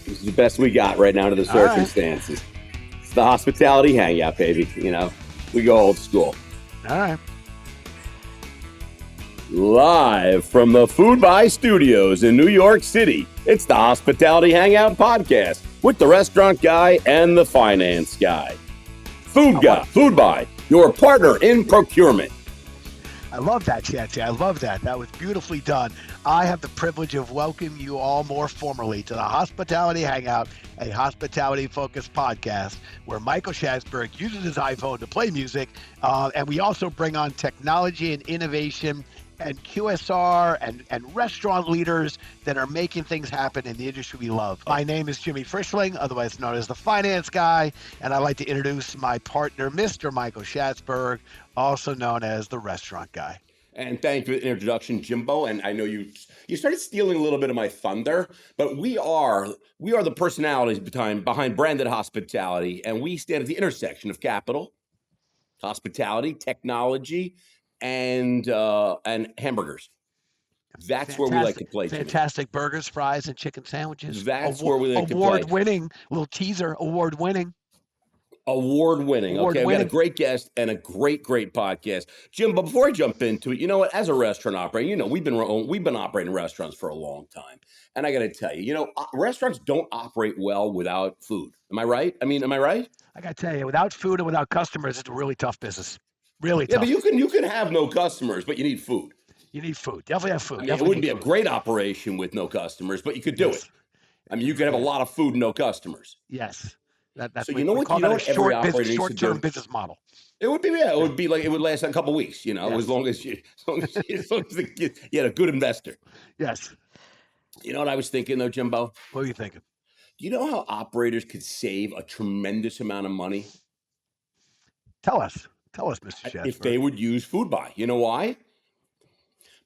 This is the best we got right now to the circumstances. Right. It's the Hospitality Hangout, baby. You know, we go old school. All right. Live from the Food Buy Studios in New York City, it's the Hospitality Hangout podcast with the restaurant guy and the finance guy. Food Buy, your partner in procurement. I love that, Chancey. I love that. That was beautifully done. I have the privilege of welcoming you all more formally to the Hospitality Hangout, a hospitality-focused podcast where Michael Schatzberg uses his iPhone to play music, and we also bring on technology and innovation and QSR and restaurant leaders that are making things happen in the industry we love. My name is Jimmy Frischling, otherwise known as the finance guy, and I'd like to introduce my partner, Mr. Michael Schatzberg, also known as the restaurant guy. And thank you for the introduction, Jimbo. And I know you started stealing a little bit of my thunder, but we are the personalities behind Branded Hospitality, and we stand at the intersection of capital, hospitality, technology, and hamburgers. That's where we like to play. Fantastic burgers, fries, and chicken sandwiches. That's where we like to play. Award-winning, little teaser, award-winning. Okay, we got a great guest and a great podcast. Jim, but before I jump into it, you know what? As a restaurant operator, you know, we've been operating restaurants for a long time. And I got to tell you, you know, restaurants don't operate well without food. Am I right? Am I right? I got to tell you, without food and without customers, it's a really tough business. Really tough. Yeah, but you can have no customers, but you need food. You need food. Definitely have food. It wouldn't be a great operation with no customers, but you could do it. You could have a lot of food and no customers. Yes. That's so you know what short-term business model. It would be it would last a couple of weeks, you know, as long as you had a good investor. Yes. You know what I was thinking though, Jimbo? What are you thinking? Do you know how operators could save a tremendous amount of money? Tell us, Mr. Schatzberg. If they would use Food Buy. You know why?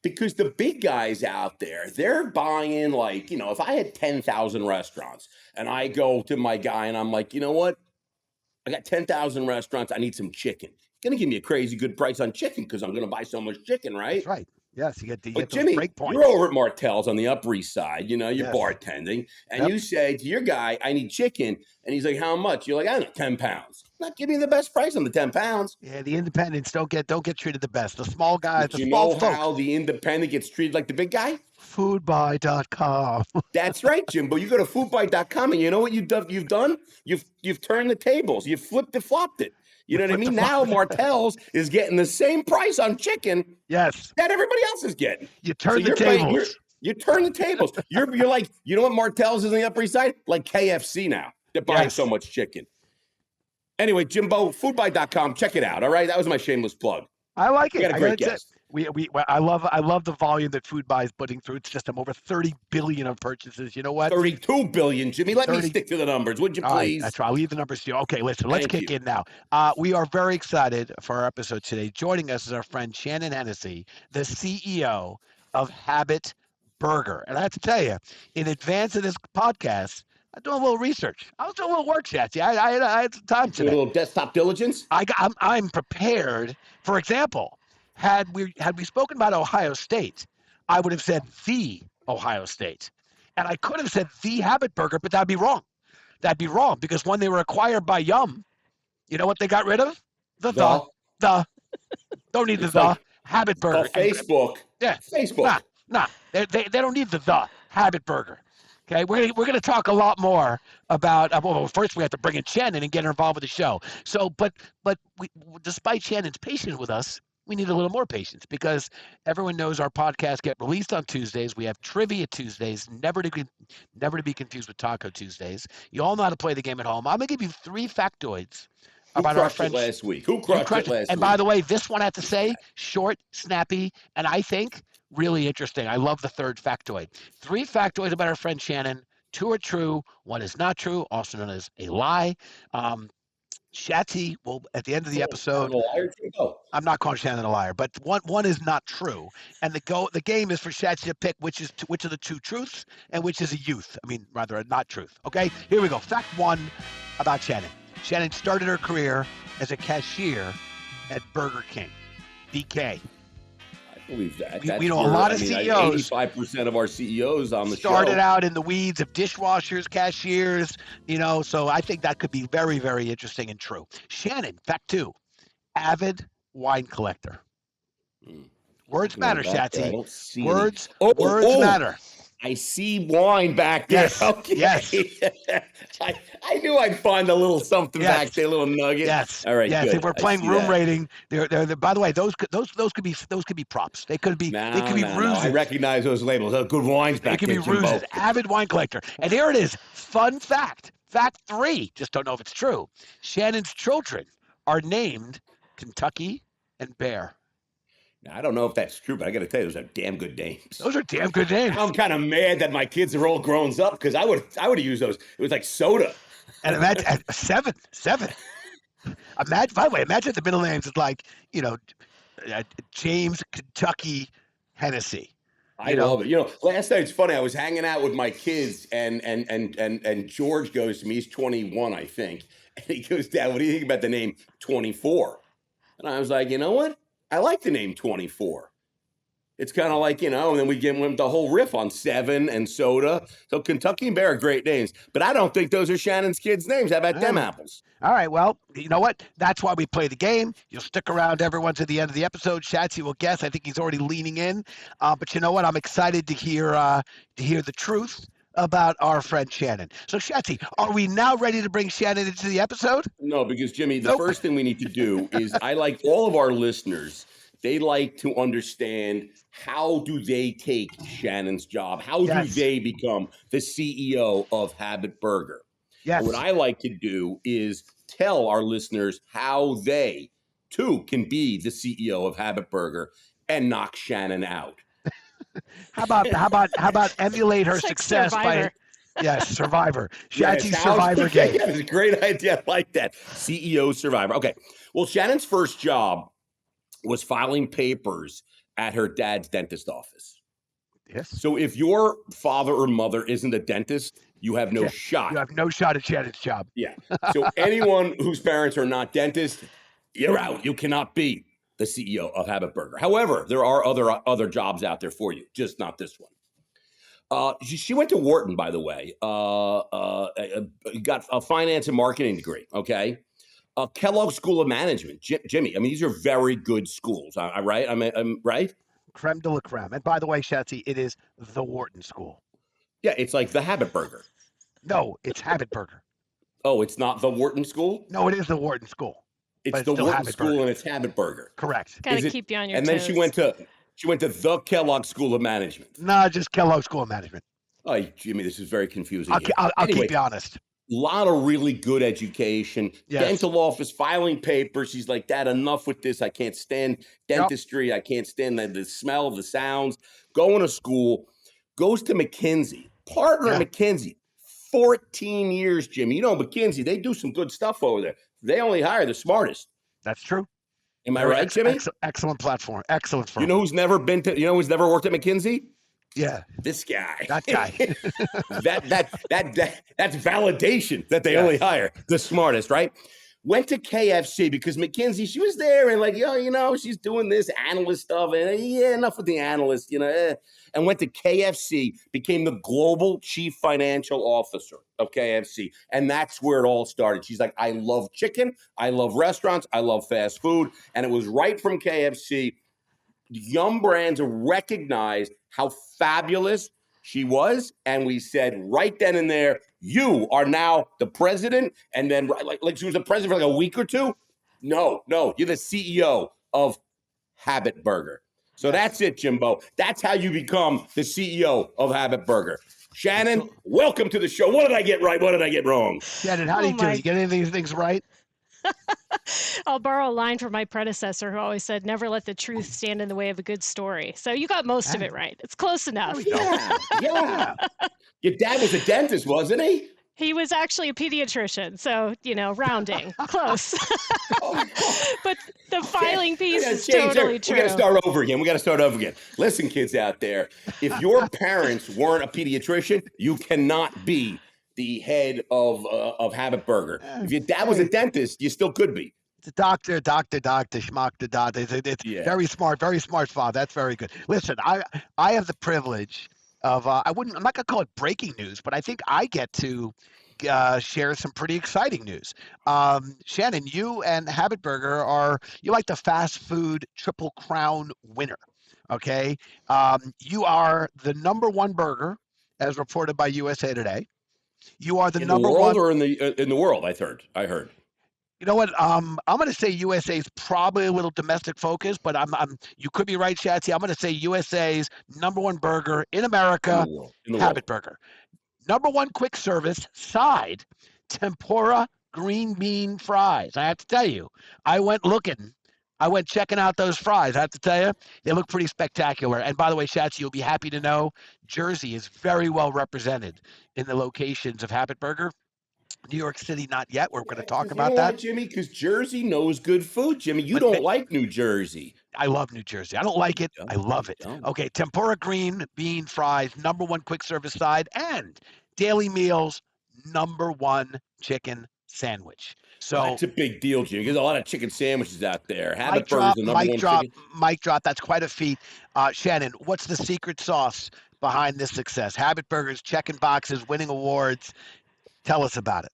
Because the big guys out there, they're buying like, you know, if I had 10,000 restaurants and I go to my guy and I'm like, you know what? I got 10,000 restaurants. I need some chicken. Going to give me a crazy good price on chicken because I'm going to buy so much chicken, right? That's right. Yes, you get those Jimmy, break points. You're over at Martell's on the Upper East Side. You know, you're bartending, and you say to your guy, "I need chicken," and he's like, "How much?" You're like, "I don't know, 10 pounds." Not giving you the best price on the 10 pounds. Yeah, the independents don't get treated the best. The small guys, you know how the independent gets treated like the big guy? Foodbuy.com. That's right, Jimbo. You go to foodbuy.com, and you know what you've done? You've turned the tables. You've flopped it. You know what I mean? Now Martell's is getting the same price on chicken that everybody else is getting. You turn the tables. You turn the tables. You're like, you know what Martell's is on the Upper East Side? Like KFC now. They're buying so much chicken. Anyway, Jimbo, foodbuy.com. Check it out. All right. That was my shameless plug. I like it. We got a great guest. I love the volume that Food Buy is putting through. It's just over 30 billion of purchases. You know what? 32 billion, Jimmy. Let me stick to the numbers, would you please? Right, that's right. I'll leave the numbers to you. Okay, listen, let's kick in now. We are very excited for our episode today. Joining us is our friend Shannon Hennessy, the CEO of Habit Burger. And I have to tell you, in advance of this podcast, I'm doing a little research. I was doing a little work, Chatsy. I had some time today. A little desktop diligence? I'm prepared. For example, had we spoken about Ohio State, I would have said the Ohio State. And I could have said the Habit Burger, but that'd be wrong. That'd be wrong because when they were acquired by Yum, you know what they got rid of? The. Don't need the Habit Burger. Facebook. Facebook. Nah. They don't need the Habit Burger. Okay, we're going to talk a lot more about. Well, first we have to bring in Shannon and get her involved with the show. So, but despite Shannon's patience with us, we need a little more patience because everyone knows our podcasts get released on Tuesdays. We have Trivia Tuesdays, never to be confused with Taco Tuesdays. You all know how to play the game at home. I'm going to give you 3 factoids about our friends last week. Who crushed it last week? And by the way, this one I have to say, short, snappy, and I think really interesting. I love the 3rd factoid. 3 factoids about our friend Shannon. 2 are true. 1 is not true, also known as a lie. Shatsy will, at the end of the episode, I'm not calling Shannon a liar, but one is not true. And the game is for Shatsy to pick which are the 2 truths and which is a not truth. Okay, here we go. Fact 1 about Shannon. Shannon started her career as a cashier at Burger King, BK. believe that. We know a lot of CEOs. 85% of our CEOs on the started show out in the weeds of dishwashers, cashiers, so I think that could be very, very interesting and true. Shannon, fact 2, avid wine collector. Words matter, Shatsy. I don't see words any. matter. I see wine back there. Yes. Okay. Yes. I knew I'd find a little something back there, a little nugget. Yes. All right. Yes. Good. If we're playing room rating, they're by the way, those could be props. They could be ruses. I recognize those labels. Those good wines back there. They could be ruses. Avid wine collector. And here it is. Fun fact. Fact 3. Just don't know if it's true. Shannon's children are named Kentucky and Bear. Now, I don't know if that's true, but I got to tell you, those are damn good names. Those are damn good names. I'm kind of mad that my kids are all grown up because I would have used those. It was like soda. And imagine at 7. Imagine, by the way, imagine the middle names is like, James Kentucky Hennessy. I love it. Last night it's funny. I was hanging out with my kids, and George goes to me. He's 21, I think, and he goes, "Dad, what do you think about the name 24?" And I was like, you know what? I like the name 24. It's kind of like, and then we give him the whole riff on 7 and soda. So Kentucky and Bear are great names, but I don't think those are Shannon's kids' names. How about them apples? All right, well, you know what? That's why we play the game. You'll stick around, everyone, to the end of the episode. Shatsy will guess. I think he's already leaning in. But you know what? I'm excited to hear the truth about our friend Shannon. So, Shatsy, are we now ready to bring Shannon into the episode? No, because, Jimmy, the first thing we need to do is I like all of our listeners, they like to understand how do they take Shannon's job? How do they become the CEO of Habit Burger? Yes. And what I like to do is tell our listeners how they, too, can be the CEO of Habit Burger and knock Shannon out. How about emulate her success by Survivor. Shatsy's Survivor game. Yeah, it's a great idea. I like that. CEO Survivor. Okay. Well, Shannon's first job was filing papers at her dad's dentist office. Yes. So if your father or mother isn't a dentist, you have no shot. You have no shot at Shannon's job. Yeah. So anyone whose parents are not dentists, you're out. You cannot be the CEO of Habit Burger. However, there are other jobs out there for you, just not this one. She went to Wharton, by the way. Got a finance and marketing degree. Okay. Kellogg School of Management. Jimmy, I mean, these are very good schools. Right? I'm right? Creme de la creme. And by the way, Shatsy, it is the Wharton School. Yeah, it's like the Habit Burger. No, it's Habit Burger. Oh, it's not the Wharton School? No, it is the Wharton School. It's the Wharton School and it's Habit Burger. Correct. Gotta keep you on your toes. And then she went to the Kellogg School of Management. No, just Kellogg School of Management. Oh, Jimmy, this is very confusing. I'll keep you honest. A lot of really good education. Yes. Dental office, filing papers. She's like, Dad, enough with this. I can't stand dentistry. Yep. I can't stand the smell, the sounds. Going to school. Goes to McKinsey. Partner at McKinsey. 14 years, Jimmy. You know, McKinsey, they do some good stuff over there. They only hire the smartest. That's true. Am I right, Jimmy? Excellent platform. Excellent firm. You know who's never worked at McKinsey? Yeah. This guy. That guy. That's validation that they only hire the smartest, right? Went to KFC because McKinsey, she was there and like, she's doing this analyst stuff. And enough with the analyst, and went to KFC, became the global chief financial officer of KFC. And that's where it all started. She's like, I love chicken. I love restaurants. I love fast food. And it was right from KFC. Yum Brands recognized how fabulous she was. And we said right then and there, you are now the president. And then like she was the president for like a week or two. No, you're the CEO of Habit Burger. So that's it, Jimbo. That's how you become the CEO of Habit Burger. Shannon, welcome to the show. What did I get right? What did I get wrong? Shannon, how do you do? You get any of these things right? I'll borrow a line from my predecessor who always said, never let the truth stand in the way of a good story. So you got most of it right. It's close enough. Yeah. Your dad was a dentist, wasn't he? He was actually a pediatrician. So, rounding. Close. But the filing piece is totally true. We got to start over again. Listen, kids out there, if your parents weren't a pediatrician, you cannot be the head of Habit Burger. If your dad was a dentist, you still could be. It's doctor, schmuck, the doctor. It's Yeah. very smart, Father. That's very good. Listen, I have the privilege of I'm not gonna call it breaking news, but I think I get to share some pretty exciting news. Shannon, you and Habit Burger you like the fast food Triple Crown winner. Okay, you are the number 1 burger as reported by USA Today. You are the In the number world one. or in the world, I heard. You know what? I'm going to say USA's probably a little domestic focused, but you could be right, Shatsy. I'm going to say USA's number 1 burger in In the America, world. In the Habit world. Burger. Number 1 quick service side, tempura green bean fries. I have to tell you, I went looking. I went checking out those fries. I have to tell you, they look pretty spectacular. And by the way, Shatsy, you'll be happy to know Jersey is very well represented in the locations of Habit Burger. New York City, not yet. We're going to Yeah, talk because you know about that. why, Jimmy? Because Jersey knows good food, Jimmy. You But don't like New Jersey. I love New Jersey. I don't like it. I love You it. don't. Okay, tempura green bean fries, number 1 quick service side, and daily meals, number 1 chicken sandwich. Well, So that's a big deal, Jimmy. There's a lot of chicken sandwiches out there. mic Habit Burger's drop, the number mic one drop, chicken. mic drop. That's quite a feat. Shannon, what's the secret sauce behind this success? Habit Burgers checking boxes, winning awards. Tell us about it.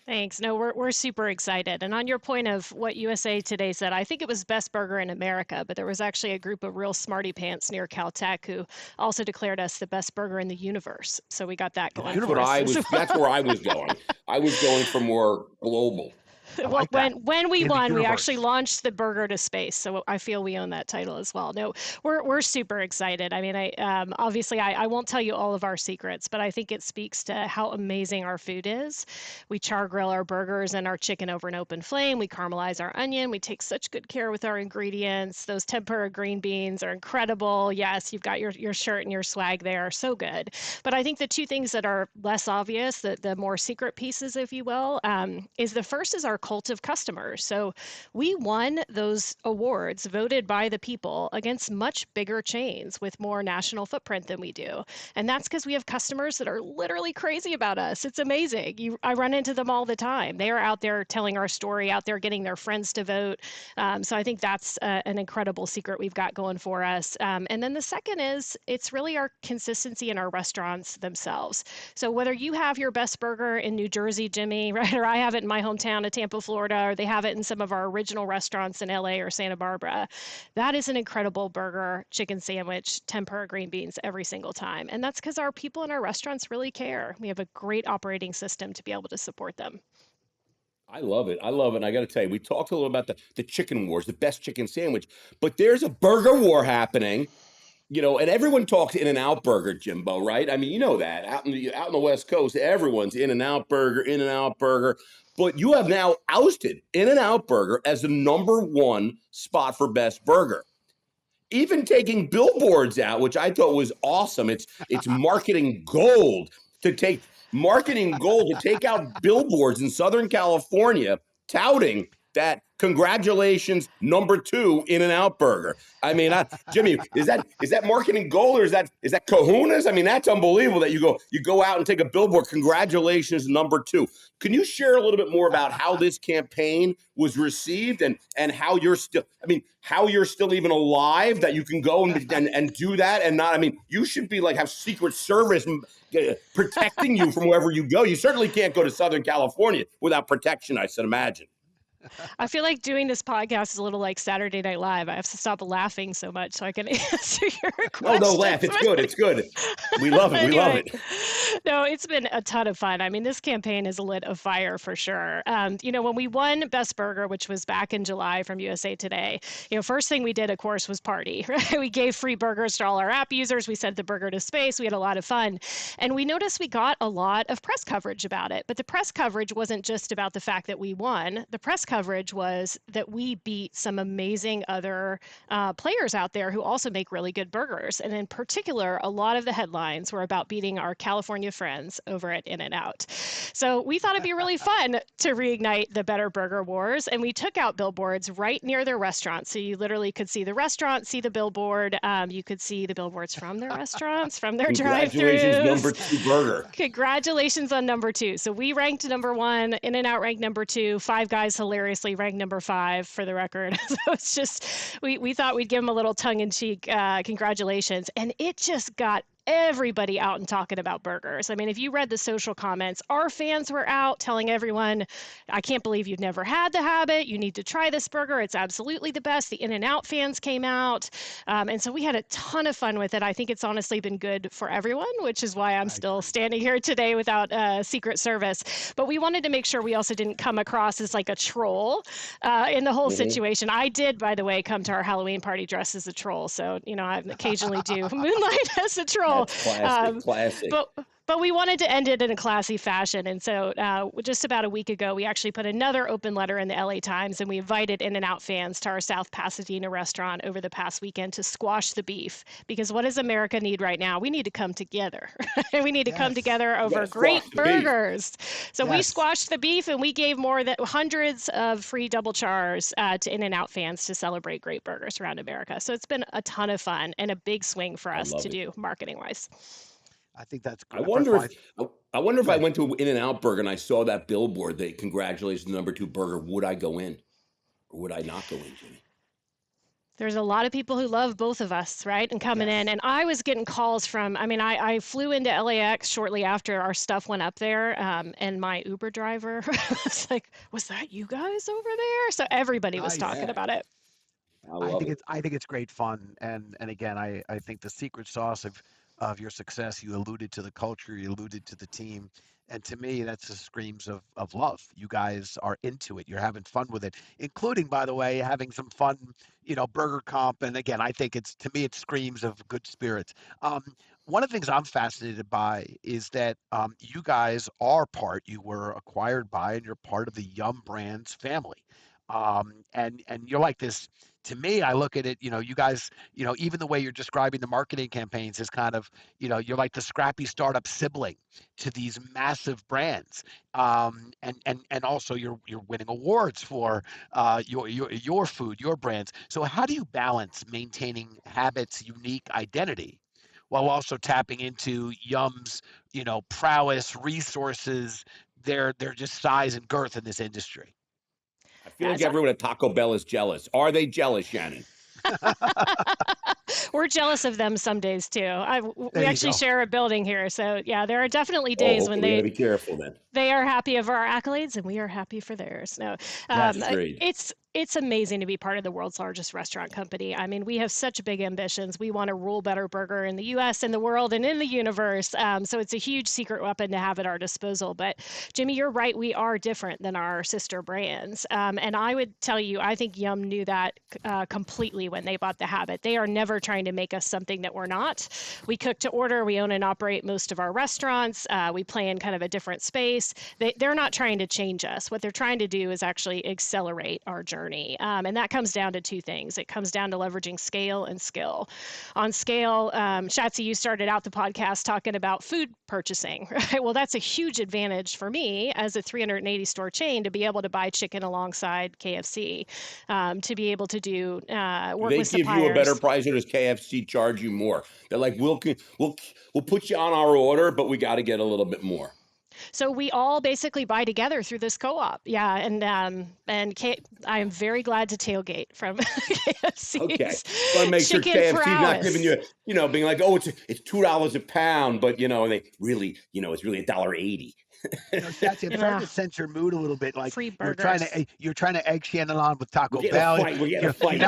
Thanks. No, we're super excited. And on your point of what USA Today said, I think it was best burger in America, but there was actually a group of real smarty pants near Caltech who also declared us the best burger in the universe. So we got that going That's for what us I as was. That's where I was going. I was going for more global. I well, like that. when we In the won, we universe. actually launched the burger to space. So I feel we own that title as well. No, we're super excited. I mean, obviously I won't tell you all of our secrets, but I think it speaks to how amazing our food is. We char grill our burgers and our chicken over an open flame. We caramelize our onion. We take such good care with our ingredients. Those tempura green beans are incredible. Yes, you've got your shirt and your swag there. So good. But I think the two things that are less obvious, the more secret pieces, if you will, is the first is our cult of customers. So we won those awards voted by the people against much bigger chains with more national footprint than we do. And that's because we have customers that are literally crazy about us. It's amazing. I run into them all the time. They are out there telling our story, out there getting their friends to vote. So I think that's an incredible secret we've got going for us. And then the second is it's really our consistency in our restaurants themselves. So whether you have your best burger in New Jersey, Jimmy, right, or I have it in my hometown of Tampa, Florida, or they have it in some of our original restaurants in LA or Santa Barbara, that is an incredible burger, chicken sandwich, tempura green beans every single time. And that's because our people in our restaurants really care. We have a great operating system to be able to support them. I love it. I love it. And I got to tell you, we talked a little about the chicken wars, the best chicken sandwich, but there's a burger war happening. And everyone talks In-N-Out Burger, Jimbo, right? I mean, you know that out in the West Coast, everyone's In-N-Out Burger. But you have now ousted In-N-Out Burger as the number 1 spot for best burger. Even taking billboards out, which I thought was awesome. It's marketing gold to take out billboards in Southern California touting that congratulations, number 2 In-N-Out Burger. I mean, Jimmy, is that marketing gold or is that kahunas? I mean, that's unbelievable that you go out and take a billboard. Congratulations, number 2. Can you share a little bit more about how this campaign was received and how you're still even alive that you can go and do that and not? I mean, you should be have Secret Service protecting you from wherever you go. You certainly can't go to Southern California without protection, I should imagine. I feel like doing this podcast is a little like Saturday Night Live. I have to stop laughing so much so I can answer your questions. Oh, no, laugh. It's good. It's good. We love it. We love it. No, it's been a ton of fun. I mean, this campaign is lit a fire for sure. When we won Best Burger, which was back in July from USA Today, first thing we did, of course, was party. Right? We gave free burgers to all our app users. We sent the burger to space. We had a lot of fun. And we noticed we got a lot of press coverage about it. But the press coverage wasn't just about the fact that we won. The press coverage was that we beat some amazing other players out there who also make really good burgers. And in particular, a lot of the headlines were about beating our California friends over at In-N-Out. So we thought it'd be really fun to reignite the Better Burger Wars. And we took out billboards right near their restaurants. So you literally could see the restaurant, see the billboard. You could see the billboards from their restaurants, from their drive-thrus. Congratulations, number 2 burger. Congratulations on number 2. So we ranked number 1, In-N-Out ranked number 2, Five Guys hilarious hilariously ranked number 5 for the record. So it's just, we thought we'd give them a little tongue-in-cheek congratulations. And it just got everybody out and talking about burgers. I mean, if you read the social comments, our fans were out telling everyone, I can't believe you've never had the habit. You need to try this burger. It's absolutely the best. The In-N-Out fans came out. And so we had a ton of fun with it. I think it's honestly been good for everyone, which is why I'm still standing here today without Secret Service. But we wanted to make sure we also didn't come across as like a troll in the whole situation. I did, by the way, come to our Halloween party dressed as a troll. So, I occasionally do moonlight as a troll. That's classic. Classic. But we wanted to end it in a classy fashion. And so just about a week ago, we actually put another open letter in the LA Times, and we invited In-N-Out fans to our South Pasadena restaurant over the past weekend to squash the beef. Because what does America need right now? We need to come together. We need to come together over great burgers. So we squashed the beef, and we gave more than hundreds of free double chars to In-N-Out fans to celebrate great burgers around America. So it's been a ton of fun and a big swing for us to do marketing-wise. I think that's good. I wonder if I went to an In-N-Out Burger and I saw that billboard that congratulates the number 2 burger, would I go in or would I not go in, Jimmy? There's a lot of people who love both of us, right? And coming in. And I was getting calls from, I flew into LAX shortly after our stuff went up there. And my Uber driver was like, was that you guys over there? So everybody was talking about it. I think it's great fun. And again, I think the secret sauce of your success, you alluded to the culture, you alluded to the team. And to me, that's just screams of love. You guys are into it. You're having fun with it, including, by the way, having some fun, burger comp. And again, I think to me, it screams of good spirits. One of the things I'm fascinated by is that you guys you were acquired by, and you're part of the Yum Brands family. And you're like this. To me, I look at it, you guys, even the way you're describing the marketing campaigns is kind of, you're like the scrappy startup sibling to these massive brands. And also you're winning awards for your food, your brands. So how do you balance maintaining Habit's unique identity while also tapping into Yum's, prowess, resources, their just size and girth in this industry? I feel like everyone at Taco Bell is jealous. Are they jealous, Shannon? We're jealous of them some days too. We actually share a building here, so yeah, there are definitely days when they gotta be careful then. They are happy of our accolades, and we are happy for theirs. No, it's amazing to be part of the world's largest restaurant company. I mean, we have such big ambitions. We want to rule better burger in the U.S., in the world, and in the universe. So it's a huge secret weapon to have at our disposal. But Jimmy, you're right. We are different than our sister brands. And I would tell you, I think Yum knew that completely when they bought the Habit. They are never trying to make us something that we're not. We cook to order. We own and operate most of our restaurants. We play in kind of a different space. They're not trying to change us. What they're trying to do is actually accelerate our journey. And that comes down to 2 things. It comes down to leveraging scale and skill. On scale, Shatsy, you started out the podcast talking about food purchasing, right? Well, that's a huge advantage for me as a 380 store chain to be able to buy chicken alongside KFC, to be able to do work with suppliers. They give you a better price, or does KFC charge you more? They're like, we'll put you on our order, but we got to get a little bit more. So we all basically buy together through this co-op. Yeah. And I am very glad to tailgate from KFC. Okay. So I make sure KFC's not giving you, being like, oh, it's $2 a pound, but and they really, it's really $1.80. Shatsy, I'm starting to sense your mood a little bit. Like free you're trying to egg Shannon on with Taco Bell. We're fight.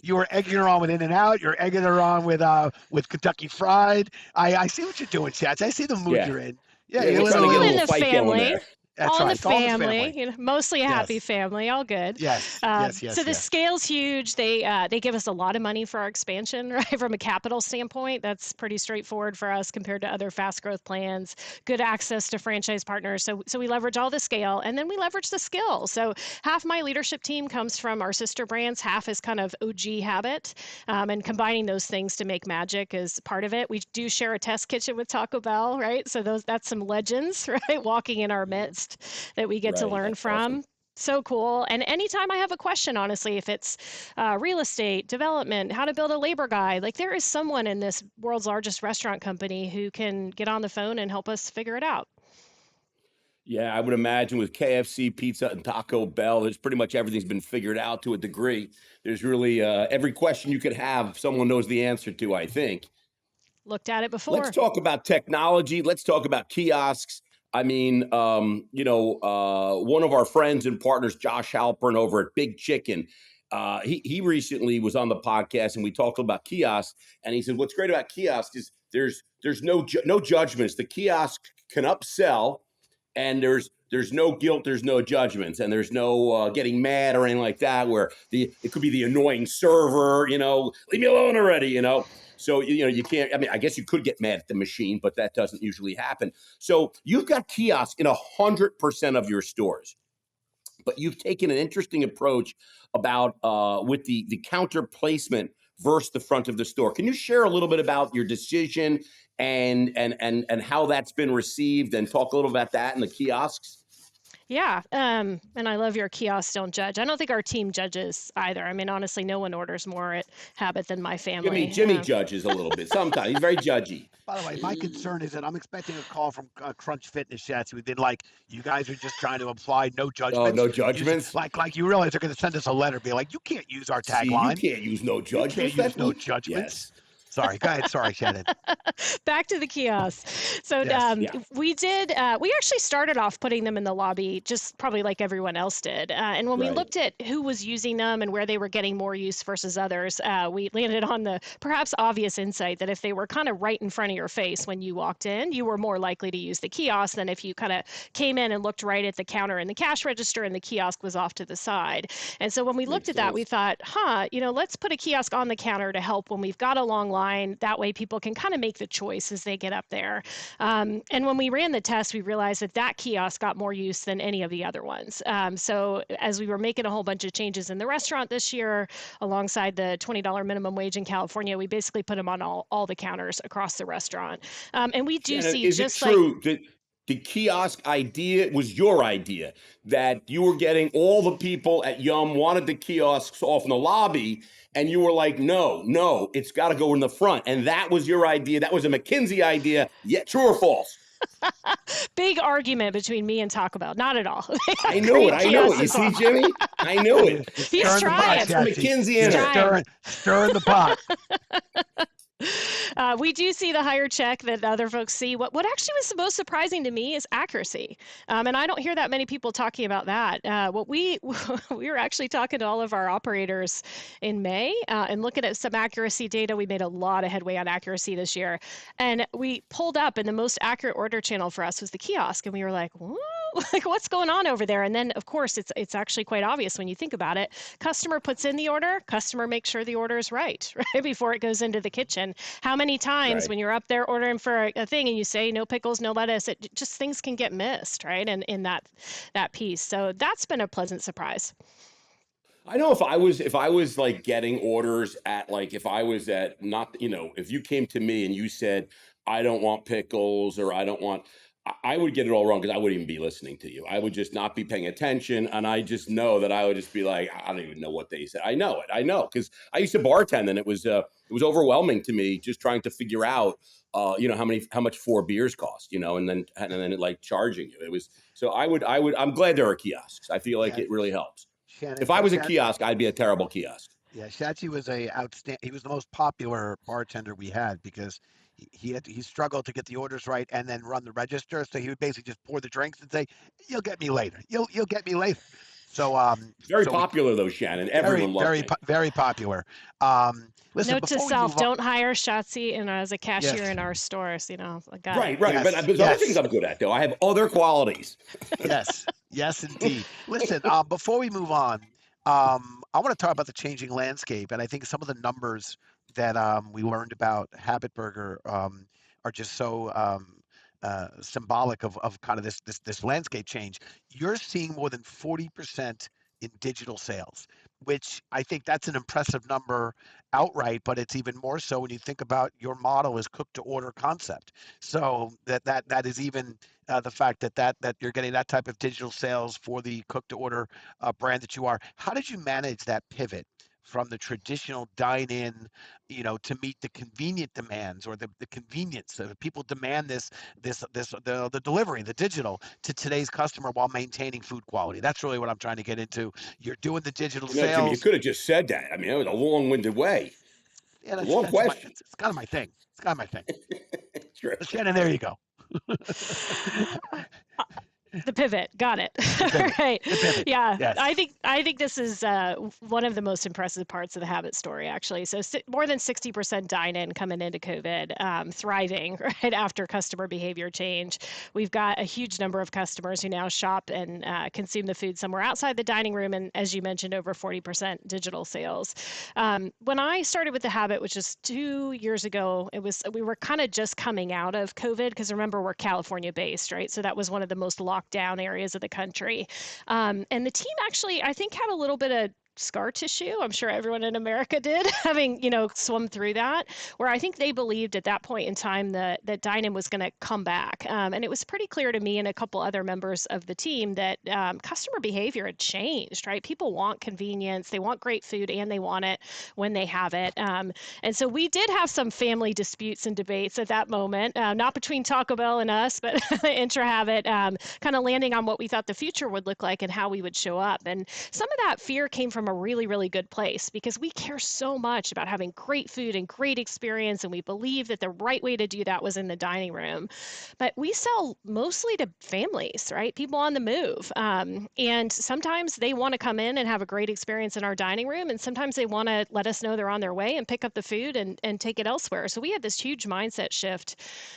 You were egging her on with In-N-Out. You're egging her on with Kentucky Fried. I see what you're doing, Shatsy. I see the mood you're in. Yeah, you're trying to get a little the fight family. Going there. That's all right. The family, mostly a happy family, all good. Yes. So the scale's huge. They give us a lot of money for our expansion, right? From a capital standpoint, that's pretty straightforward for us compared to other fast growth plans. Good access to franchise partners. So we leverage all the scale, and then we leverage the skill. So half my leadership team comes from our sister brands. Half is kind of OG Habit, and combining those things to make magic is part of it. We do share a test kitchen with Taco Bell, right? So that's some legends, right? Walking in our midst that we get to learn from. Awesome. So cool. And anytime I have a question, honestly, if it's real estate, development, how to build a labor guide, like there is someone in this world's largest restaurant company who can get on the phone and help us figure it out. Yeah, I would imagine with KFC, Pizza, and Taco Bell, there's pretty much everything's been figured out to a degree. There's really every question you could have, someone knows the answer to, I think. Looked at it Let's before. talk about technology. Let's talk about kiosks. I mean, one of our friends and partners, Josh Halpern over at Big Chicken, he recently was on the podcast and we talked about kiosks. And he said, "What's great about kiosks is there's no judgments. The kiosk can upsell, and there's no guilt, there's no judgments, and there's no getting mad or anything like that. Where it could be the annoying server, leave me alone already, So you can't. I mean, I guess you could get mad at the machine, but that doesn't usually happen. So you've got kiosks in 100% of your stores, but you've taken an interesting approach about with the counter placement versus the front of the store. Can you share a little bit about your decision and how that's been received, and talk a little about that in the kiosks? Yeah, and I love your kiosks don't judge. I don't think our team judges either. I mean, honestly, no one orders more at Habit than my Jimmy family. Jimmy judges a little bit sometimes. He's very judgy. By the way, my concern is that I'm expecting a call from Crunch Fitness Chats who did like you guys are just trying to imply no Oh, judgments. no judgments. Like you realize they're going to send us a letter, be like, you can't use our See, you tagline. can't use no You can't judgments. use no judgments. Yes. Sorry, go ahead. Sorry, Shannon. Back to the kiosks. So Yes. Yeah. we actually started off putting them in the lobby, just probably like everyone else did. And when we Right. looked at who was using them and where they were getting more use versus others, we landed on the perhaps obvious insight that if they were kind of right in front of your face when you walked in, you were more likely to use the kiosk than if you kind of came in and looked right at the counter and the cash register and the kiosk was off to the side. And so when we looked Makes at that, we sense. thought, let's put a kiosk on the counter to help when we've got a long line. That way people can kind of make the choice as they get up there. And when we ran the test, we realized that kiosk got more use than any of the other ones. So as we were making a whole bunch of changes in the restaurant this year, alongside the $20 minimum wage in California, we basically put them on all the counters across the restaurant. And we do Shannon, see is it just like true that the kiosk idea was your idea, that you were getting all the people at Yum wanted the kiosks off in the lobby, and you were like, no, it's got to go in the front, and that was your idea? That was a McKinsey idea. Yet, true or false? big argument between me and Taco Bell. Not at all. They I have knew it. great I knew it. kiosks You as see, well. Jimmy? I knew it. He's Stirring the pot, trying. That's some Chatsy. McKinsey You're in Trying. it. stirring the pot. We do see the higher check that other folks see. What actually was the most surprising to me is accuracy, and I don't hear that many people talking about that. What we we were actually talking to all of our operators in May and looking at some accuracy data. We made a lot of headway on accuracy this year, and we pulled up, and the most accurate order channel for us was the kiosk, and we were like, "Whoa, like what's going on over there?" And then, of course, it's actually quite obvious when you think about it. Customer puts in the order, customer makes sure the order is right, right before it goes into the kitchen. How many times Right. when you're up there ordering for a thing and you say no pickles, no lettuce, it just things can get missed, right? And in that piece. So that's been a pleasant surprise. I know if I was like getting orders at, like, if I was at, not, if you came to me and you said I don't want pickles, or I don't want, I would get it all wrong, because I wouldn't even be listening to you. I would just not be paying attention, and I just know that I would just be like, I don't even know what they said. I know it. I know, because I used to bartend, and it was overwhelming to me just trying to figure out how much four beers cost, and then it, like, charging you. It was, so I'm glad there are kiosks. I feel like Yeah, it really helps. Shannon. If I was a kiosk, I'd be a terrible kiosk. Yeah, Shachi was he was the most popular bartender we had because he struggled to get the orders right and then run the register. So he would basically just pour the drinks and say, "You'll get me later. You'll get me later." So Very so we popular though, Shannon. very Everyone loved it. very popular. Listen, Note to before we self: move on, don't hire Shotzi as a cashier yes, in our stores. I got it. Right, right. But yes, there's other things yes, I'm good at, though. I have other qualities. yes, indeed. Listen, before we move on, I want to talk about the changing landscape, and I think some of the numbers that we learned about Habit Burger are just so symbolic of kind of this landscape change. You're seeing more than 40% in digital sales, which I think that's an impressive number outright, but it's even more so when you think about your model is cook to order concept. So that is even the fact that you're getting that type of digital sales for the cook to order brand that you are. How did you manage that pivot from the traditional dine-in, to meet the convenient demands, or the convenience that people demand, the delivery, the digital, to today's customer, while maintaining food quality. That's really what I'm trying to get into. You're doing the digital Jimmy, you sales. could have just said that. I mean, it was a long-winded way. Yeah, It's a long question. it's kind of my thing. It's kind of my thing. Sure. Shannon, there you go. The pivot, got it. The pivot. Right. The pivot. Yeah, Yes. I think this is one of the most impressive parts of the Habit story, actually. So more than 60% dine-in coming into COVID, thriving right after customer behavior change. We've got a huge number of customers who now shop and consume the food somewhere outside the dining room, and as you mentioned, over 40% digital sales. When I started with the Habit, which is 2 years ago, we were kind of just coming out of COVID, because remember, we're California based, right? So that was one of the most locked down areas of the country. And the team actually, I think, had a little bit of scar tissue. I'm sure everyone in America did, having, swum through that, where I think they believed at that point in time that dine-in was going to come back. And it was pretty clear to me and a couple other members of the team that customer behavior had changed, right? People want convenience, they want great food, and they want it when they have it. And so we did have some family disputes and debates at that moment, not between Taco Bell and us, but intra-Habit, kind of landing on what we thought the future would look like and how we would show up. And some of that fear came from a really, really good place, because we care so much about having great food and great experience, and we believe that the right way to do that was in the dining room. But we sell mostly to families, right? People on the move. And sometimes they want to come in and have a great experience in our dining room, and sometimes they want to let us know they're on their way and pick up the food and take it elsewhere. So we had this huge mindset shift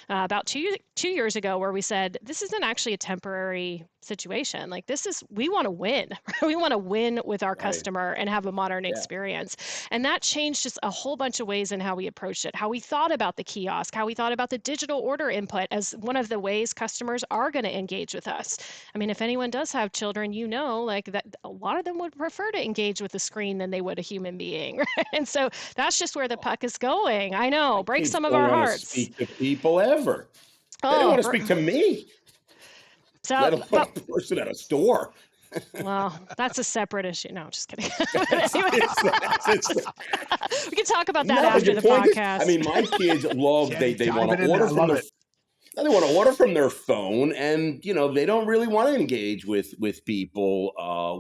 about two years ago, where we said, this isn't actually a temporary situation. Like, we want to win. We want to win with our customer and have a modern experience. And that changed just a whole bunch of ways in how we approached it, how we thought about the kiosk, how we thought about the digital order input as one of the ways customers are going to engage with us. I mean, if anyone does have children, like that, a lot of them would prefer to engage with a screen than they would a human being. Right? And so that's just where the puck is going. I know, break some of our hearts. Speak to people ever. They don't want to speak to me. So, let alone a person at a store. Well, that's a separate issue. No, I'm just kidding. Anyway, we can talk about that after the podcast. I mean, my kids love, they want to order from their, they want to order from their phone, and they don't really want to engage with people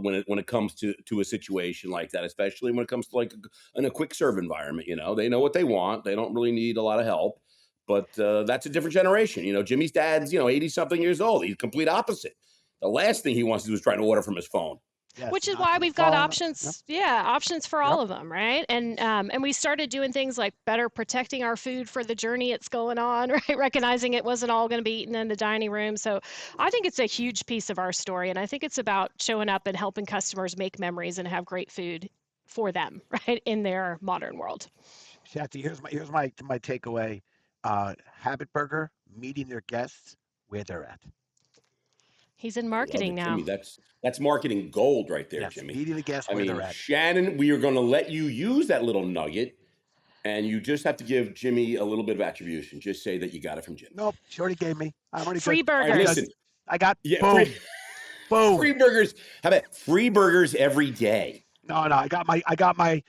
when it comes to a situation like that, especially when it comes to like in a quick serve environment. They know what they want. They don't really need a lot of help. But that's a different generation. Jimmy's dad's 80-something years old. He's complete opposite. The last thing he wants to do is try to order from his phone. Yes, which is why we've got options. Yeah, options for all of them, right? And we started doing things like better protecting our food for the journey it's going on, right? Recognizing it wasn't all going to be eaten in the dining room. So I think it's a huge piece of our story, and I think it's about showing up and helping customers make memories and have great food for them, right, in their modern world. Shatty, here's my takeaway. Habit Burger meeting their guests where they're at. He's in marketing now. Jimmy, that's marketing gold right there, yes, Jimmy. Meeting the guests where they're at. Shannon, we are going to let you use that little nugget, and you just have to give Jimmy a little bit of attribution. Just say that you got it from Jimmy. Nope, she already gave me. I'm already free good. burgers. Right, listen, I got boom. Free burgers. How about free burgers every day? No, I got my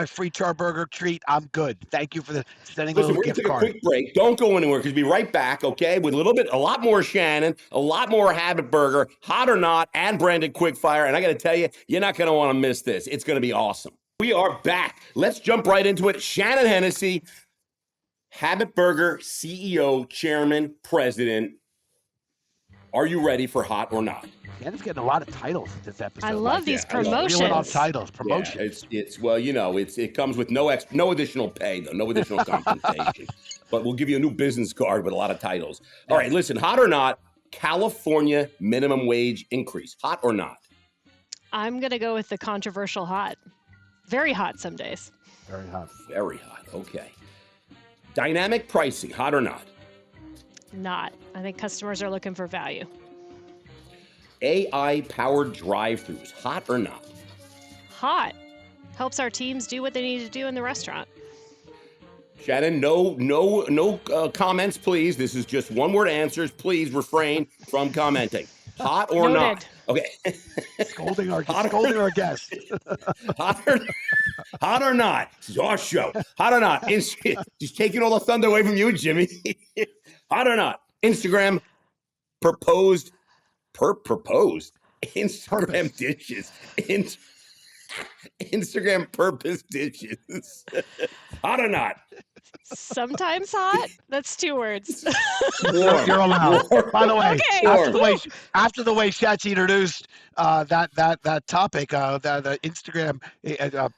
free Charburger treat. I'm good. Thank you for sending a little gift card. We're going to take a quick break. Don't go anywhere, because we'll be right back, okay? With a lot more Shannon, a lot more Habit Burger, Hot or Not, and Branded Quickfire. And I got to tell you, you're not going to want to miss this. It's going to be awesome. We are back. Let's jump right into it. Shannon Hennessy, Habit Burger CEO, Chairman, President. Are you ready for Hot or Not? Shannon's getting a lot of titles in this episode. I love these promotions. Reeling off titles, promotions. Yeah, it comes with no additional pay, though, no additional compensation. But we'll give you a new business card with a lot of titles. All right, listen, Hot or Not, California minimum wage increase. Hot or not? I'm going to go with the controversial hot. Very hot some days. Very hot. Very hot, okay. Dynamic pricing, hot or not? Not. I think customers are looking for value. AI-powered drive-thrus, hot or not? Hot. Helps our teams do what they need to do in the restaurant. Shannon, no comments, please. This is just one-word answers. Please refrain from commenting. Hot or Noted. not? Okay. Scolding our Hot or scolding our guests. hot or not? This is our show. Hot or not? Just taking all the thunder away from you, Jimmy. Hot or not? Instagram proposed Instagram Purpose. dishes. Instagram purpose dishes. Hot or not? Sometimes hot. That's 2 words. Warm. You're allowed. Warm. By the way, Okay. after the way Shatzy introduced that topic, the Instagram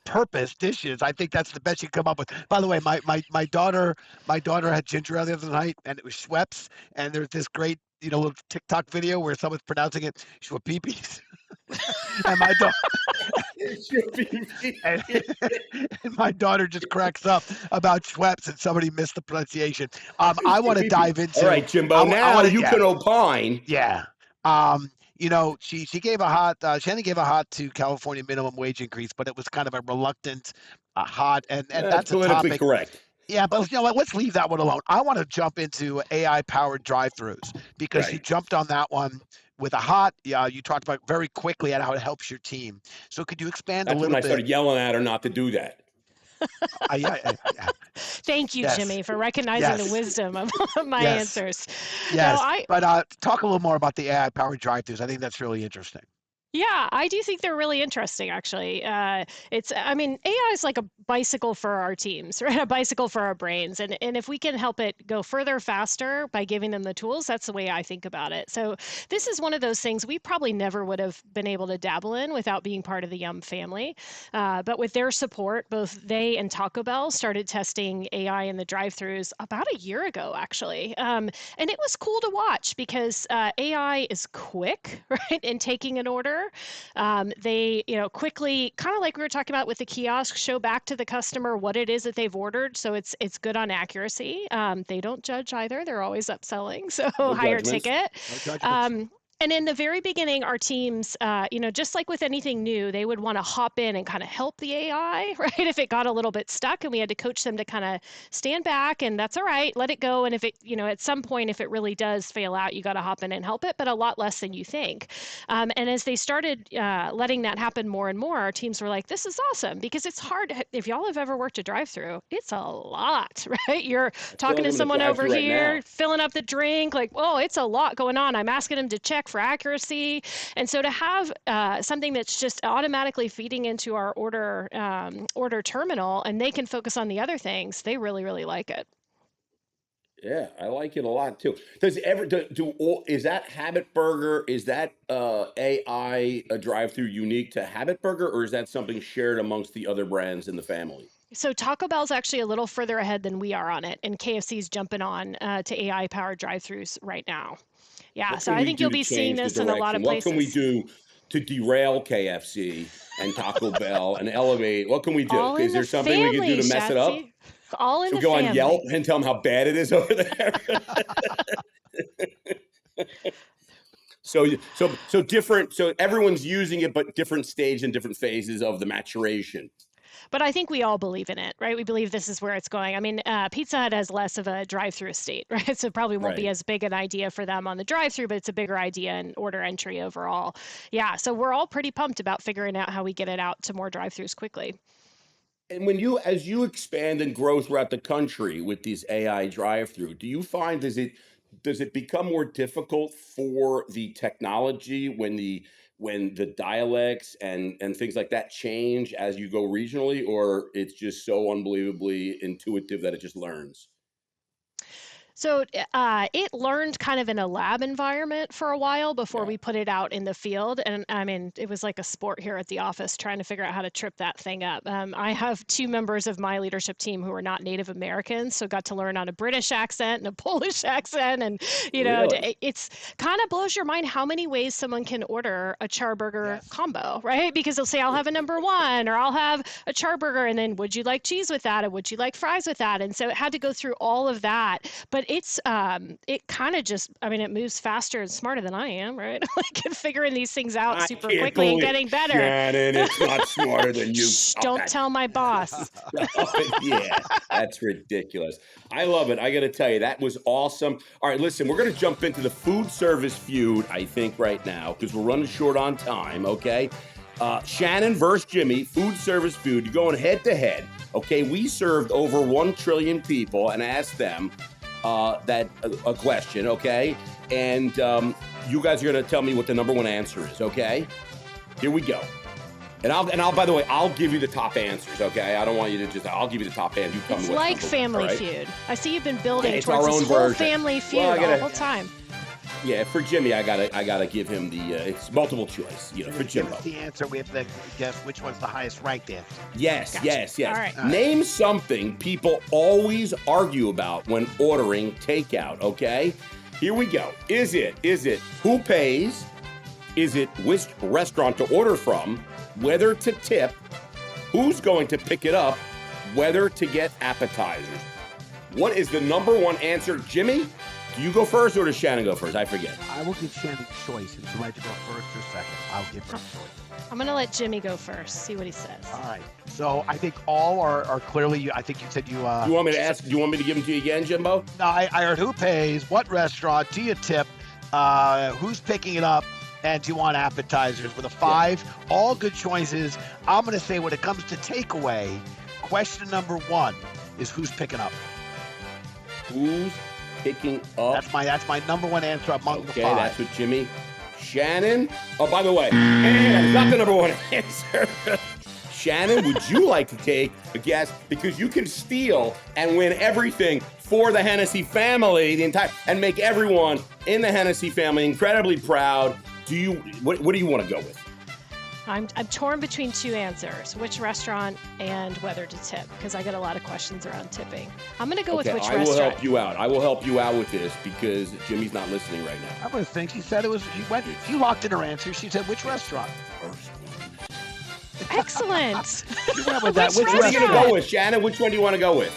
purpose dishes, I think that's the best you can come up with. By the way, my daughter had ginger ale the other night, and it was Schweppes, and there's this great little TikTok video where someone's pronouncing it Schweppes. And my daughter and my daughter just cracks up about Schweppes and somebody missed the pronunciation. I want to dive into. All right, Jimbo. Now you can opine. Yeah. She gave a hot. Shannon gave a hot to California minimum wage increase, but it was kind of a reluctant hot, and that's politically a topic. correct. Yeah, but let's leave that one alone. I want to jump into AI-powered drive-thrus because you jumped on that one with a hot. You talked about very quickly at how it helps your team. So could you expand a little bit? That's when I started yelling at her not to do that. Thank you, Jimmy, for recognizing the wisdom of my answers. Yes, but talk a little more about the AI-powered drive-thrus. I think that's really interesting. Yeah, I do think they're really interesting, actually. AI is like a bicycle for our teams, right? A bicycle for our brains. And if we can help it go further, faster by giving them the tools, that's the way I think about it. So this is one of those things we probably never would have been able to dabble in without being part of the Yum family. But with their support, both they and Taco Bell started testing AI in the drive-thrus about a year ago, actually. And it was cool to watch because AI is quick, right, in taking an order. They, quickly, kind of like we were talking about with the kiosk, show back to the customer what it is that they've ordered. So it's good on accuracy. They don't judge either. They're always upselling. So higher ticket. And in the very beginning, our teams, just like with anything new, they would want to hop in and kind of help the AI, right? If it got a little bit stuck, and we had to coach them to kind of stand back, and that's all right, let it go. And if it, at some point, if it really does fail out, you got to hop in and help it, but a lot less than you think. And as they started letting that happen more and more, our teams were like, this is awesome, because it's hard. If y'all have ever worked a drive-thru, it's a lot, right? You're talking to someone over here, filling up the drink, like, oh, it's a lot going on. I'm asking them to check for accuracy. And so to have something that's just automatically feeding into our order terminal, and they can focus on the other things, they really, really like it. Yeah, I like it a lot too. Does is that Habit Burger, is that AI a drive-through unique to Habit Burger, or is that something shared amongst the other brands in the family? So Taco Bell's actually a little further ahead than we are on it, and KFC's jumping on to AI-powered drive-thrus right now. Yeah, so I think you'll be seeing this in a lot of places. What can we do to derail KFC and Taco Bell and elevate? What can we do? Is there something we can do to mess it up? All in the family. Should we go on Yelp and tell them how bad it is over there? So different. So everyone's using it, but different stage and different phases of the maturation. But I think we all believe in it, right? We believe this is where it's going. I mean, Pizza Hut has less of a drive-through estate, right? So probably won't be as big an idea for them on the drive-through, but it's a bigger idea in order entry overall. Yeah, so we're all pretty pumped about figuring out how we get it out to more drive-throughs quickly. And as you expand and grow throughout the country with these AI drive-through, do you find does it become more difficult for the technology when the dialects and things like that change as you go regionally, or it's just so unbelievably intuitive that it just learns? So it learned kind of in a lab environment for a while before we put it out in the field. And I mean, it was like a sport here at the office trying to figure out how to trip that thing up. I have 2 members of my leadership team who are not Native Americans, so got to learn on a British accent and a Polish accent. And, it's kind of blows your mind how many ways someone can order a charburger combo, right? Because they'll say, I'll have a number 1, or I'll have a charburger, and then would you like cheese with that? And would you like fries with that? And so it had to go through all of that. But it kind of just, I mean, it moves faster and smarter than I am, right? Like figuring these things out I super can't quickly and believe getting better. Shannon, it's not smarter than you. Shh, don't tell my boss. Yeah, that's ridiculous. I love it. I got to tell you, that was awesome. All right, listen, we're going to jump into the food service feud, I think, right now, because we're running short on time, okay? Shannon versus Jimmy, food service feud. You're going head to head, okay? We served over 1 trillion people and asked them a question, okay? And you guys are going to tell me what the number one answer is, okay? Here we go. And I'll by the way, I'll give you the top answers, okay? I don't want you to just, I'll give you the top answer. You tell It's me what's like number one, Family all right? Feud. I see you've been building It's towards our this own whole version. Family Feud Well, the whole time. Yeah, for Jimmy, I gotta give him the it's multiple choice, you know, for Give Jimbo. us the answer. We have to guess which one's the highest ranked answer. Yes, Gotcha. yes. All right. Name something people always argue about when ordering takeout, okay? Here we go. Is it who pays? Is it which restaurant to order from? Whether to tip? Who's going to pick it up? Whether to get appetizers? What is the number one answer? Jimmy, do you go first or does Shannon go first? I forget. I will give Shannon choice. If you'd like to go first or second, I'll give her choice. I'm going to let Jimmy go first, see what he says. All right. So I think all are clearly, I think you said you... You want me to ask? Do you want me to give them to you again, Jimbo? No, I heard who pays, what restaurant, do you tip, who's picking it up, and do you want appetizers with a 5? All good choices. I'm going to say when it comes to takeaway, question number 1 is who's picking up. Who's picking up? That's my number 1 answer among the 5. Okay, that's what Jimmy. Shannon? Oh, by the way, that's not the number one answer. Shannon, would you like to take a guess? Because you can steal and win everything for the Hennessy family, and make everyone in the Hennessy family incredibly proud. What do you want to go with? I'm torn between 2 answers, which restaurant and whether to tip, because I get a lot of questions around tipping. I'm going to go with which restaurant. I will help you out. I will help you out with this because Jimmy's not listening right now. I'm going to think she said it was, she locked in her answer. She said which restaurant? Excellent. She went with that. Which What are you going to go with, Shannon? Which one do you want to go with?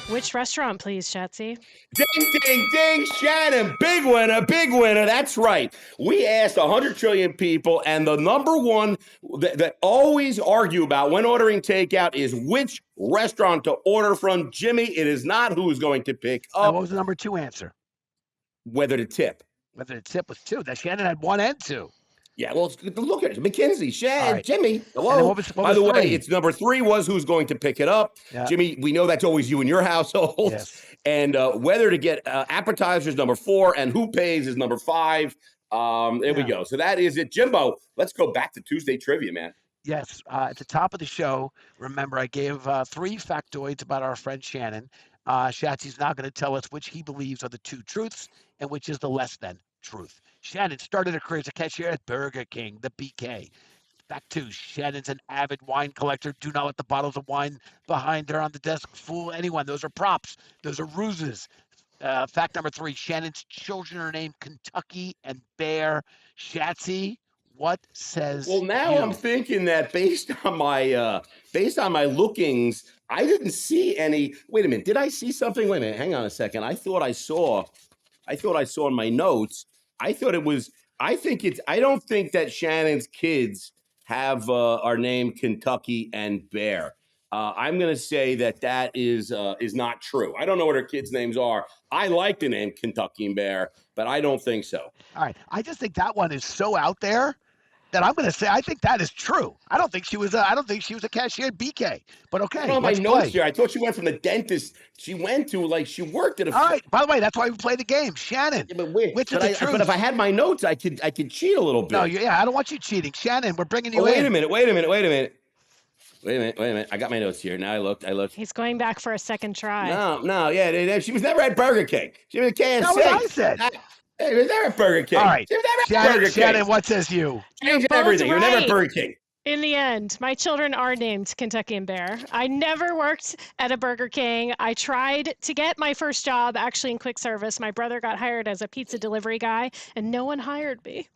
Which restaurant, please, Shatsy? Ding, ding, ding, Shannon, big winner, big winner. That's right. We asked 100 trillion people, and the number one that always argue about when ordering takeout is which restaurant to order from. Jimmy, it is not who's going to pick And up. what was the number 2 answer? Whether to tip. Whether the tip was 2. That Shannon had 1 and 2. Yeah, well, look at it. McKinsey, Shannon, right. Jimmy. Hello. And then what was By the 3? way, it's number 3 was who's going to pick it up. Yeah. Jimmy, we know that's always you in your household. Yes. And whether to get appetizers, number 4, and who pays is number 5. There we go. So that is it. Jimbo, let's go back to Tuesday trivia, man. Yes. At the top of the show, remember, I gave 3 factoids about our friend Shannon. Shatsy's now going to tell us which he believes are the 2 truths and which is the less than truth. Shannon started her career as a cashier at Burger King, the BK. Fact 2, Shannon's an avid wine collector. Do not let the bottles of wine behind her on the desk fool anyone. Those are props. Those are ruses. Fact number 3, Shannon's children are named Kentucky and Bear. Shatsy, what says Well, now you? I'm thinking that based on my lookings, I didn't see any. Wait a minute. Did I see something? Wait a minute. Hang on a second. I thought I saw in my notes. I don't think that Shannon's kids have are named Kentucky and Bear. I'm going to say that is not true. I don't know what her kids' names are. I like the name Kentucky and Bear, but I don't think so. All right. I just think that one is so out there that I'm going to say I think that is true. I don't think she was a cashier at BK. But okay, I don't know my let's notes play. here. I thought she went from the dentist. She went to she worked at a. All right. By the way, that's why we play the game. Shannon, Yeah, but wait, which is the truth? But if I had my notes, I could cheat a little bit. No, I don't want you cheating. Shannon, we're bringing you in. Wait a minute. I got my notes here. Now I looked. He's going back for a second try. No, yeah. She was never at Burger King. She was at KFC. That's what I said. She was never at Burger King. All right. She was never at Burger King. Shannon, what says you? Changing both everything. You were never right. at Burger King. In the end, my children are named Kentucky and Bear. I never worked at a Burger King. I tried to get my first job actually in quick service. My brother got hired as a pizza delivery guy, and no one hired me.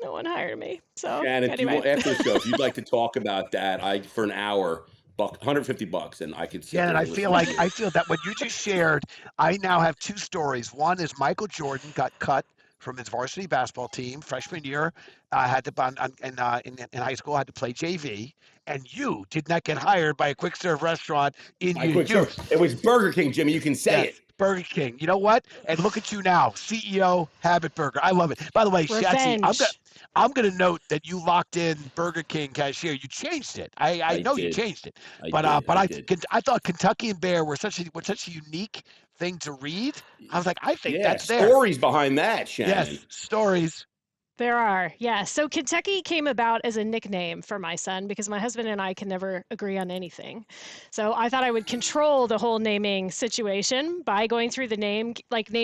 No one hired me. So And anyway. after the show, if you'd like to talk about that, for an hour, $150, and I could sit Yeah, and there I and feel listen to like you. I feel that what you just shared, I now have two stories. One is Michael Jordan got cut from his varsity basketball team freshman year. Had to in high school had to play JV, and you did not get hired by a quick serve restaurant in My your quick serve. youth. It was Burger King, Jimmy. You can say Yes, it. Burger King. You know what? And look at you now, CEO Habit Burger. I love it. By the way, Shatsy, Revenge. I'm gonna note that you locked in Burger King cashier. You changed it. I I know you did. changed it. I But did. I did. I thought Kentucky and Bear were such a unique thing to read. I was like, I think Yeah, that's there. stories behind that, Shannon. Yes, stories. There are, yeah. So Kentucky came about as a nickname for my son because my husband and I can never agree on anything. So I thought I would control the whole naming situation by going through the name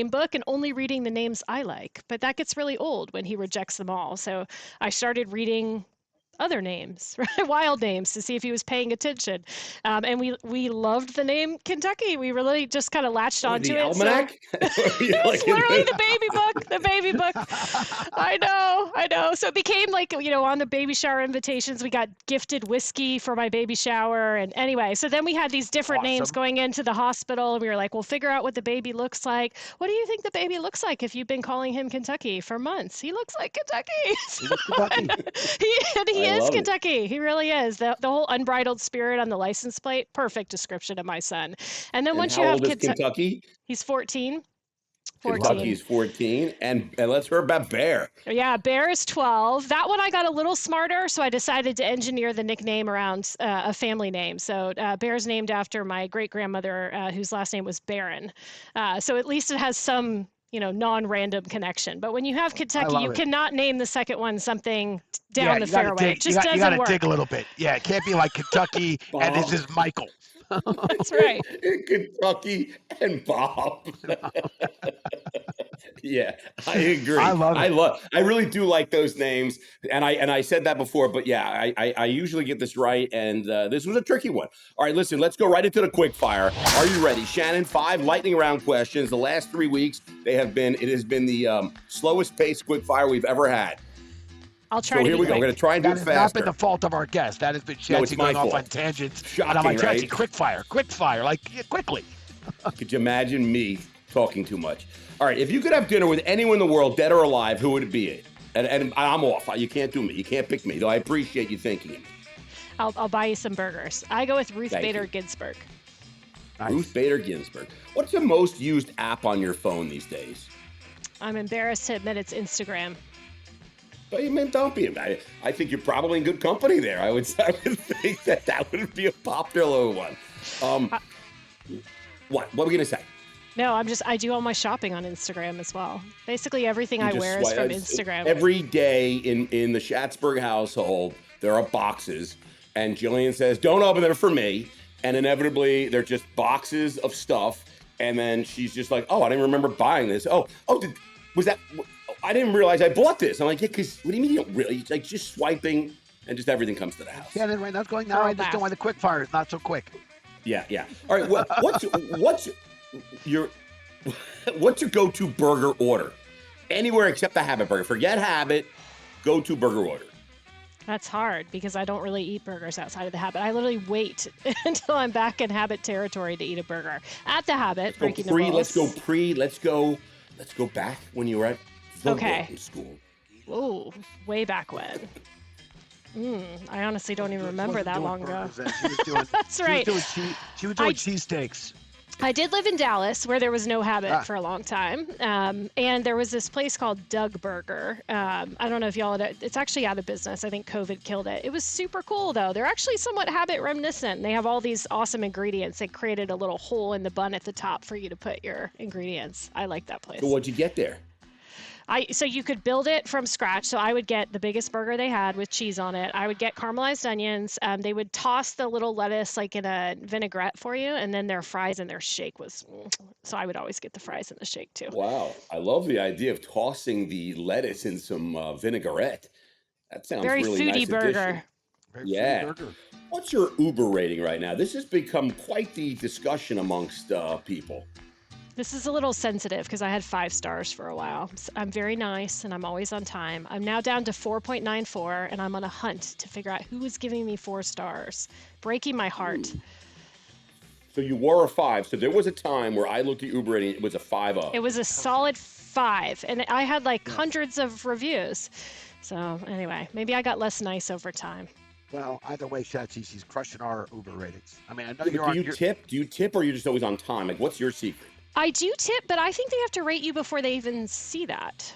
book and only reading the names I like. But that gets really old when he rejects them all. So I started reading other names, right? Wild names to see if he was paying attention. And we loved the name Kentucky. We really just kind of latched What, onto the it. So almanac? it's literally the baby book, the baby book. I know, I know. So it became like, on the baby shower invitations, we got gifted whiskey for my baby shower. And anyway, so then we had these different names Awesome. going into the hospital. And we were like, we'll figure out what the baby looks like. What do you think the baby looks like if you've been calling him Kentucky for months? He looks like Kentucky. It was Kentucky. He I is love it. Kentucky. He really is. The whole unbridled spirit on the license plate, perfect description of my son. And then And once you how have old is Kentucky, Kentucky? he's 14. Love Kentucky 14. it. is 14. And let's hear about Bear. Yeah, Bear is 12. That one I got a little smarter, so I decided to engineer the nickname around a family name. So Bear's named after my great grandmother, whose last name was Barron. So at least it has some, non-random connection. But when you have I Kentucky, you love it. cannot name the second one something Yeah, down the you got to fairway. It dig. just You got doesn't to dig work. a little bit. Yeah, it can't be like Kentucky and this Bob. is Michael. That's right. Kentucky and Bob. Yeah, I I agree. love it. I really do like those names, and I said that before, but yeah, I usually get this right, and this was a tricky one. All right, listen, let's go right into the quick fire. Are you ready, Shannon? 5 lightning round questions. The last 3 weeks it has been the slowest paced quick fire we've ever had. I'll try So to here be we go. We're going to quick. try and do That it has not been faster. the fault of our guest. That has been No, it's Chansey my going off on fault. tangents. And I'm Shocking, like, Chansey, right? quick fire, like quickly. Could you imagine me talking too much? All right, if you could have dinner with anyone in the world, dead or alive, who would it be? And I'm off. You can't do me. You can't pick me, though I appreciate you thinking of me. I'll buy you some burgers. I go with Ruth Thank Bader you. Ginsburg. Nice. Ruth Bader Ginsburg. What's the most used app on your phone these days? I'm embarrassed to admit it's Instagram. But you mean, don't be. I think you're probably in good company there. I would think that would be a popular one. What were we gonna say? No, I do all my shopping on Instagram as well. Basically everything You I just wear is from swipe- Instagram. Every day in the Schatzberg household, there are boxes, and Jillian says, "Don't open them for me." And inevitably, they're just boxes of stuff. And then she's just like, "Oh, I didn't remember buying this. Was that? I didn't realize I bought this." I'm like, "Yeah, because what do you mean you don't really?" It's like just swiping, and just everything comes to the house. Yeah, then right now it's going now. Girl I just don't math. want the quick fire. It's not so quick. Yeah. All right. What's your go-to burger order? Anywhere except the Habit Burger. Forget Habit. Go-to burger order. That's hard because I don't really eat burgers outside of the Habit. I literally wait until I'm back in Habit territory to eat a burger. At the Habit, breaking the rules. Let's go back when you were at Okay. in school. Ooh, way back when. I honestly don't even remember Wasn't that doing long ago. burgers then. She was doing, That's right. She was doing cheesesteaks. I did live in Dallas where there was no Habit Ah. for a long time. And there was this place called Doug Burger. I don't know if y'all, it's actually out of business. I think COVID killed it. It was super cool though. They're actually somewhat Habit reminiscent. They have all these awesome ingredients. They created a little hole in the bun at the top for you to put your ingredients. I like that place. So what'd you get there? So you could build it from scratch. So I would get the biggest burger they had with cheese on it. I would get caramelized onions. They would toss the little lettuce like in a vinaigrette for you, and then their fries and their shake was. So I would always get the fries and the shake too. Wow, I love the idea of tossing the lettuce in some vinaigrette. That sounds Very really foodie nice burger. addition. Very Yeah. foodie burger. What's your Uber rating right now? This has become quite the discussion amongst people. This is a little sensitive because I had 5 stars for a while. I'm very nice and I'm always on time. I'm now down to 4.94 and I'm on a hunt to figure out who is giving me 4 stars. Breaking my heart. So you were a 5. So there was a time where I looked at Uber and it was a 5.0. It was a solid 5 and I had like hundreds of reviews. So anyway, maybe I got less nice over time. Well, either way, Shatsy, she's crushing our Uber ratings. I mean, I know Do you tip? Do you tip or are you just always on time? Like, what's your secret? I do tip, but I think they have to rate you before they even see that.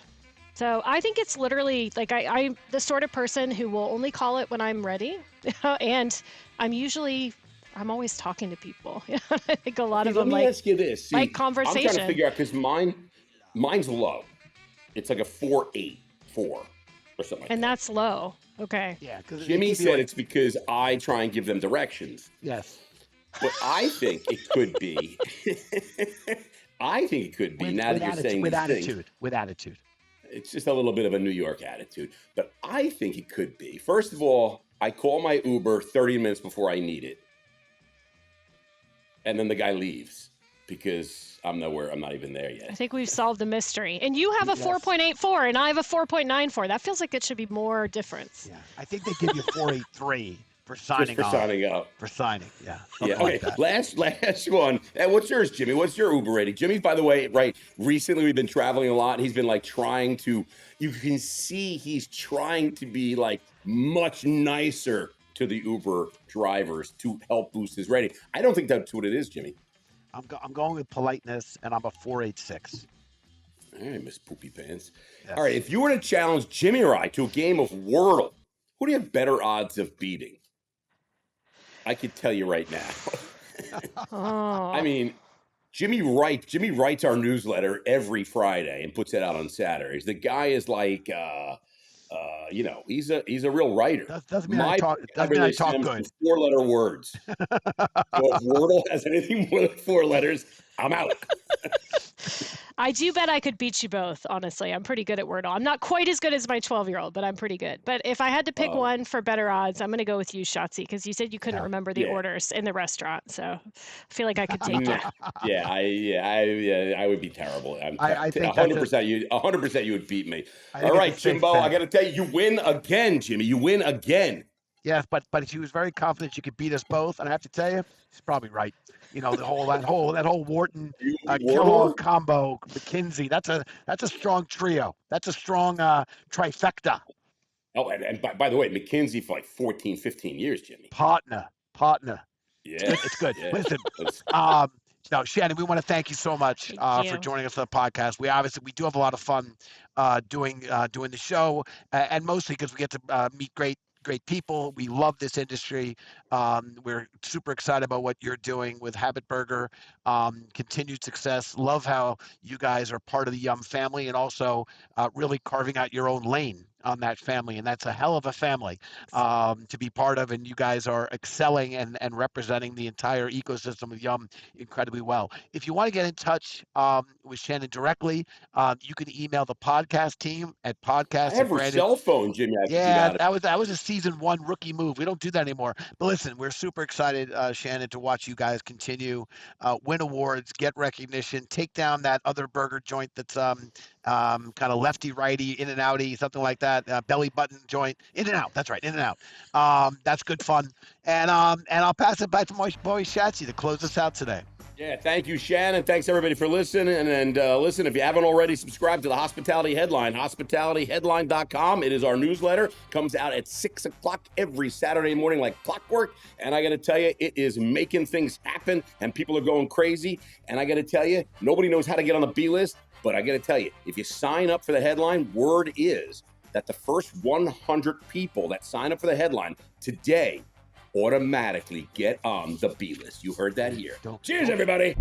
So I think it's literally like I'm the sort of person who will only call it when I'm ready. And I'm always talking to people. I think a lot of them let me ask you this. See, like conversation. I'm trying to figure out because mine's low. It's like a 4.84 or something like and that. that's low. Okay. Yeah, because Jimmy said it's because I try and give them directions. Yes. But I think it could be. I think it could be. Now that you're saying with these attitude, things, with attitude. it's just a little bit of a New York attitude. But I think it could be. First of all, I call my Uber 30 minutes before I need it, and then the guy leaves because I'm not even there yet. I think we've solved the mystery. And you have a 4.84 and I have a 4.94. That feels like it should be more difference. Yeah, I think they give you 4.83 for signing Just for signing up. For signing, yeah. Yeah. Like Okay. that. Last one. And what's yours, Jimmy? What's your Uber rating? Jimmy, by the way, right? Recently, we've been traveling a lot. He's been like trying to. You can see he's trying to be like much nicer to the Uber drivers to help boost his rating. I don't think that's what it is, Jimmy. I'm going with politeness, and I'm a 4.86. All right, Miss Poopy Pants. Yes. All right, if you were to challenge Jimmy or I to a game of Wordle, who do you have better odds of beating? I could tell you right now. Oh. I mean, Jimmy writes our newsletter every Friday and puts it out on Saturdays. The guy is like, he's a real writer. Doesn't mean I talk good. 4-letter words. So if Wordle has anything more than 4 letters, I'm out. I do bet I could beat you both, honestly. I'm pretty good at Wordle. I'm not quite as good as my 12-year-old, but I'm pretty good. But if I had to pick one for better odds, I'm going to go with you, Schatzi, because you said you couldn't remember the orders in the restaurant. So I feel like I could take you. I would be terrible. I think 100% you would beat me. All right, Jimbo, I got to tell you, you win again, Jimmy. You win again. Yes, but she was very confident she could beat us both, and I have to tell you, she's probably right. You know, that whole Wharton Kellogg combo, McKinsey. That's a strong trio. That's a strong trifecta. Oh, and by the way, McKinsey for like 14, 15 years, Jimmy. Partner. Yeah, it's good. Yeah. Listen, no, Shannon, we want to thank you so much for joining us on the podcast. We do have a lot of fun doing the show, and mostly because we get to meet great people. We love this industry. We're super excited about what you're doing with Habit Burger. Continued success. Love how you guys are part of the Yum family and also really carving out your own lane on that family. And that's a hell of a family to be part of. And you guys are excelling and representing the entire ecosystem of Yum incredibly well. If you want to get in touch with Shannon directly, you can email the podcast team at podcast. I have her cell phone, Jimmy. That was a season 1 rookie move. We don't do that anymore. But listen, we're super excited, Shannon, to watch you guys continue, win awards, get recognition, take down that other burger joint that's kind of lefty righty, in and outy, something like that. Belly button joint, in and out. That's right, in and out. That's good fun. And I'll pass it back to my boy Shatsy to close us out today. Yeah, thank you, Shannon. Thanks, everybody, for listening. And listen, if you haven't already, subscribe to the Hospitality Headline, hospitalityheadline.com. It is our newsletter. Comes out at 6 o'clock every Saturday morning like clockwork. And I got to tell you, it is making things happen, and people are going crazy. And I got to tell you, nobody knows how to get on the B list. But I got to tell you, if you sign up for the headline, word is that the first 100 people that sign up for the headline today automatically get on the B list. You heard that here. Cheers, everybody.